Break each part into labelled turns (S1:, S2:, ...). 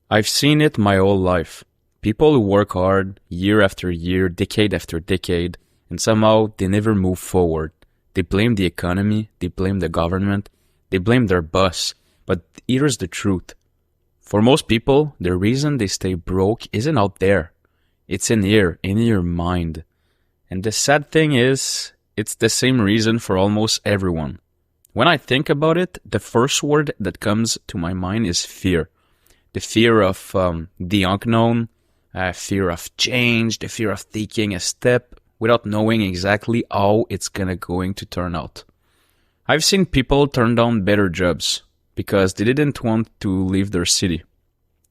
S1: I've seen it my whole life. People who work hard year after year, decade after decade, and somehow they never move forward. They blame the economy, they blame the government, they blame their boss. But here's the truth. For most people, the reason they stay broke isn't out there. It's in here, in your mind. And the sad thing is, it's the same reason for almost everyone. When I think about it, the first word that comes to my mind is fear. The fear of the unknown, fear of change, the fear of taking a step without knowing exactly how it's going to turn out. I've seen people turn down better jobs because they didn't want to leave their city.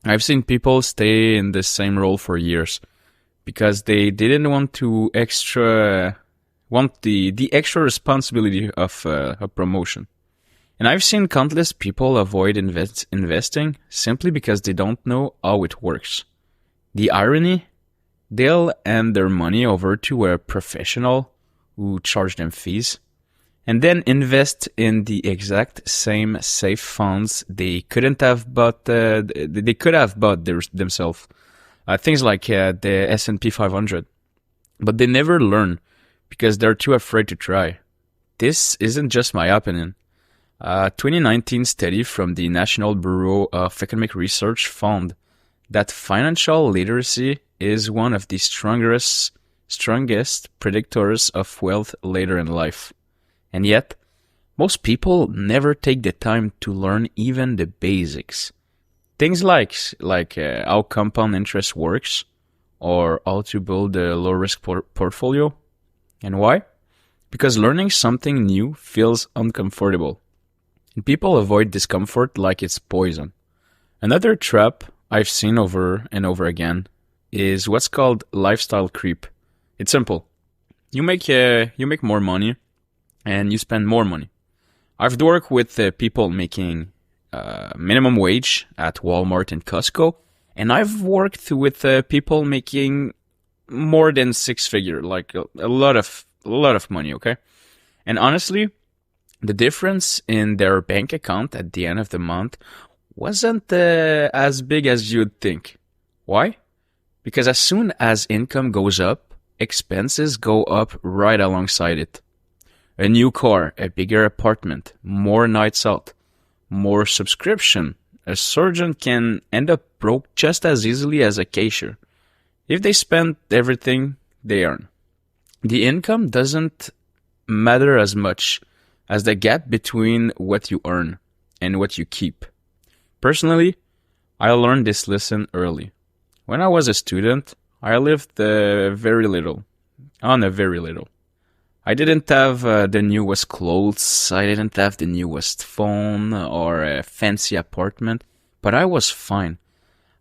S1: I've seen people stay in the same role for years because they didn't want to want the extra responsibility of a promotion. And I've seen countless people avoid investing simply because they don't know how it works. The irony? They'll hand their money over to a professional who charge them fees and then invest in the exact same safe funds they couldn't have bought, they could have bought themselves. Things like the S&P 500. But they never learn because they're too afraid to try. This isn't just my opinion. A 2019 study from the National Bureau of Economic Research found that financial literacy is one of the strongest predictors of wealth later in life. And yet, most people never take the time to learn even the basics. Things like how compound interest works or how to build a low-risk portfolio. And why? Because learning something new feels uncomfortable. And people avoid discomfort like it's poison. Another trap I've seen over and over again is what's called lifestyle creep. It's simple. You make more money and you spend more money. I've worked with people making minimum wage at Walmart and Costco, and I've worked with people making more than six figure, like a lot of money, okay? And honestly, the difference in their bank account at the end of the month wasn't as big as you'd think. Why? Because as soon as income goes up, expenses go up right alongside it. A new car, a bigger apartment, more nights out, more subscription. A surgeon can end up broke just as easily as a cashier if they spend everything they earn. The income doesn't matter as much as the gap between what you earn and what you keep. Personally, I learned this lesson early. When I was a student, I lived very little. I didn't have the newest clothes, I didn't have the newest phone or a fancy apartment, but I was fine.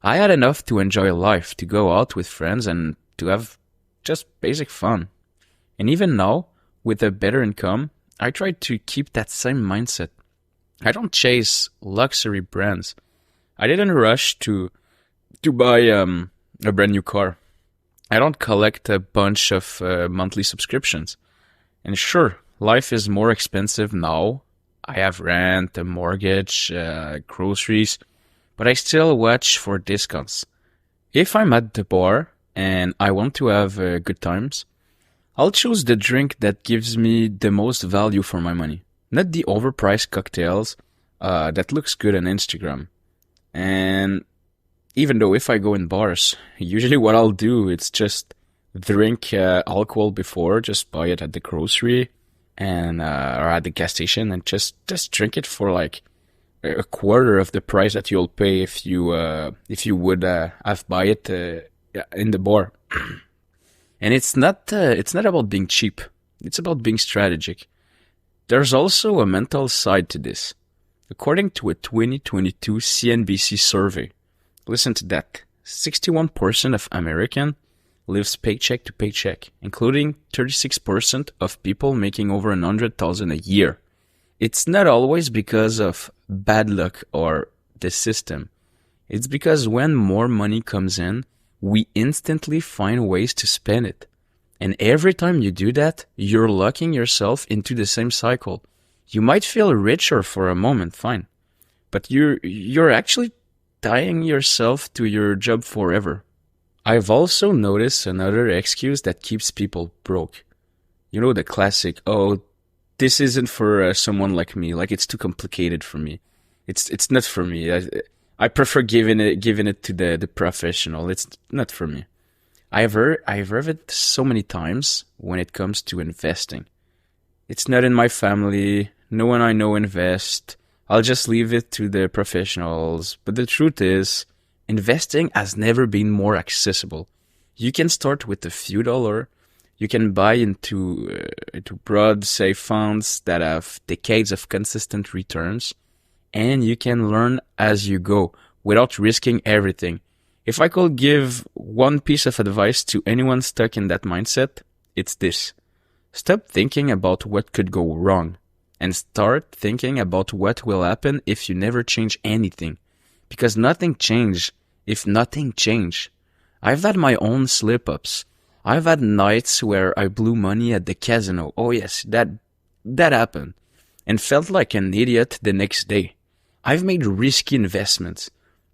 S1: I had enough to enjoy life, to go out with friends and to have just basic fun. And even now, with a better income, I try to keep that same mindset. I don't chase luxury brands. I didn't rush to buy a brand new car. I don't collect a bunch of monthly subscriptions. And sure, life is more expensive now. I have rent, a mortgage, groceries, but I still watch for discounts. If I'm at the bar and I want to have good times, I'll choose the drink that gives me the most value for my money, not the overpriced cocktails that looks good on Instagram. And even though if I go in bars, usually what I'll do is just drink alcohol before, just buy it at the grocery and or at the gas station and just drink it for like a quarter of the price that you'll pay if you would have buy it in the bar. And it's not about being cheap. It's about being strategic. There's also a mental side to this. According to a 2022 CNBC survey, listen to that, 61% of Americans lives paycheck to paycheck, including 36% of people making over $100,000 a year. It's not always because of bad luck or the system. It's because when more money comes in, we instantly find ways to spend it. And every time you do that, you're locking yourself into the same cycle. You might feel richer for a moment, fine. But you're actually tying yourself to your job forever. I've also noticed another excuse that keeps people broke. You know, the classic, oh, this isn't for someone like me. Like, it's too complicated for me. It's not for me. I prefer giving it to the professional. It's not for me. I've heard it so many times when it comes to investing. It's not in my family. No one I know invest. I'll just leave it to the professionals. But the truth is, investing has never been more accessible. You can start with a few dollars. You can buy into broad, safe funds that have decades of consistent returns, and you can learn as you go without risking everything. If I could give one piece of advice to anyone stuck in that mindset, it's this. Stop thinking about what could go wrong and start thinking about what will happen if you never change anything. Because nothing changed if nothing changed. I've had my own slip-ups. I've had nights where I blew money at the casino. Oh yes, that happened. And felt like an idiot the next day. I've made risky investments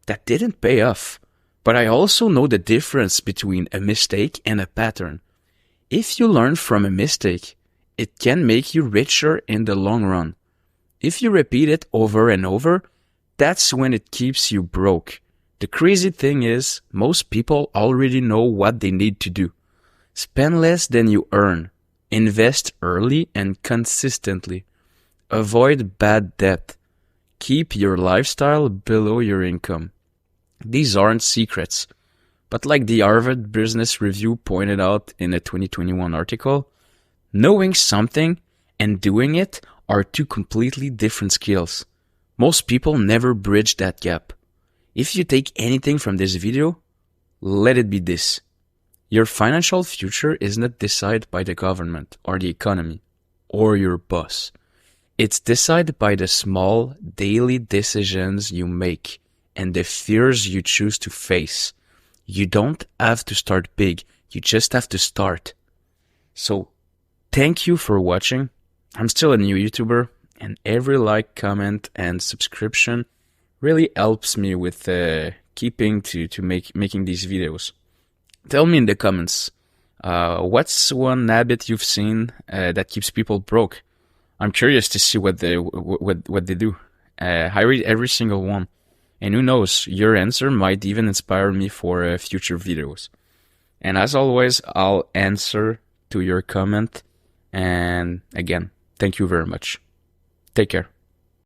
S1: that didn't pay off. But I also know the difference between a mistake and a pattern. If you learn from a mistake, it can make you richer in the long run. If you repeat it over and over, that's when it keeps you broke. The crazy thing is, most people already know what they need to do. Spend less than you earn. Invest early and consistently. Avoid bad debt. Keep your lifestyle below your income. These aren't secrets. But like the Harvard Business Review pointed out in a 2021 article, knowing something and doing it are two completely different skills. Most people never bridge that gap. If you take anything from this video, let it be this. Your financial future is not decided by the government or the economy or your boss. It's decided by the small daily decisions you make and the fears you choose to face. You don't have to start big. You just have to start. So, thank you for watching. I'm still a new YouTuber, and every like, comment, and subscription really helps me with keeping to making these videos. Tell me in the comments, what's one habit you've seen that keeps people broke? I'm curious to see what they do. I read every single one. And who knows, your answer might even inspire me for future videos. And as always, I'll answer to your comment. And again, thank you very much. Take care.